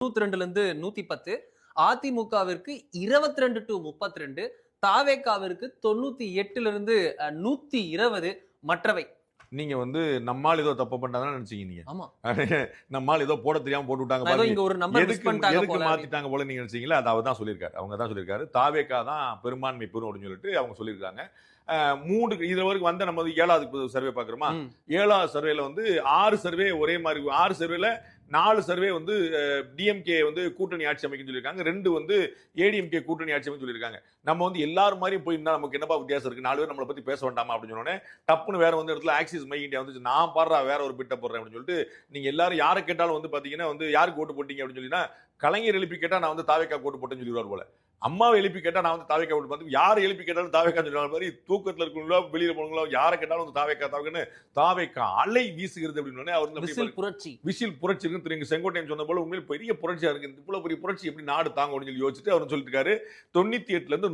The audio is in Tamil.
92ல இருந்து 110, அதிமுகவிற்கு 22 to 32, தாவேகாவிற்கு 98ல இருந்து 120, மற்றவை. நீங்க நம்மால் ஏதோ தப்பு பண்ணாதான் நினைச்சீங்க நீங்க. ஆமா. நம்மால் ஏதோ போட தெரியாம போட்டு விட்டாங்க ஏதோ பாருங்க. இங்க ஒரு நம்பர் மிஸ் பண்ணிட்டாங்க எதுக்கு போல. மாத்திட்டாங்க போல நீங்க நினைச்சீங்களா? அது அவர் தான் சொல்லியிருக்காரு. அவங்க தான் சொல்லியிருக்காரு. தாவேகா தான் பெரும்பான்மை பெறும் அப்படின்னு சொல்லிட்டு அவங்க சொல்லியிருக்காங்க. 3 இது வரைக்கும் வந்த நம்ம 7வது சர்வே பாக்குறோமா? 7வது சர்வேல 6 சர்வே ஒரே மாதிரி 6 சர்வேல 4 சர்வே டிஎம்கே கூட்டணி ஆட்சி அமைக்கும் சொல்லியிருக்காங்க. 2 ஏடிஎம்கே கூட்டணி ஆட்சி அமைக்கும் சொல்லியிருக்காங்க. நம்ம எல்லாரும் மாதிரியும் போய் இருந்தா நமக்கு என்னப்பா வித்தியாசம் இருக்கு? 4 பேர் நம்மளை பத்தி பேச வேண்டாமா அப்படின்னு சொன்னோன்னே டப்புன்னு வேற இடத்துல ஆக்சிஸ் மை இந்தியா நான் பாடுறா வேற ஒரு பிட்ட போடுறேன் அப்படின்னு சொல்லிட்டு நீங்க எல்லாரும் யாரை கேட்டாலும் பாத்தீங்கன்னா யாருக்கு ஓட்டு போட்டீங்க அப்படின்னு சொல்லினா கலைஞர் எழுப்பி கேட்டா நான் தாவேகா ஓட்டு போட்டேன்னு சொல்லிடுவார் போல. அம்மாவை எழுப்பி கேட்டா நான் தாவேகா ஓட்டு பார்த்து யாரை எழுப்பி கேட்டாலும் தாவேகா சொல்லுவாங்க மாதிரி தூக்கத்துல இருக்கவங்களோ வெளியில போனவங்களோ யாரை கேட்டாலும் தாவேகா அலை வீசுகிறது அப்படின்னு அவர் விசில் புரட்சி இருக்கு திரு செங்கோட்டையன் சொன்ன போல உண்மையில் பெரிய புரட்சியா இருக்கு. இவ்வளவு பெரிய புரட்சி எப்படி நாடு தாங்க அப்படின்னு யோசிச்சுட்டு அவர் சொல்லிட்டு இருக்காரு. 98ல இருந்து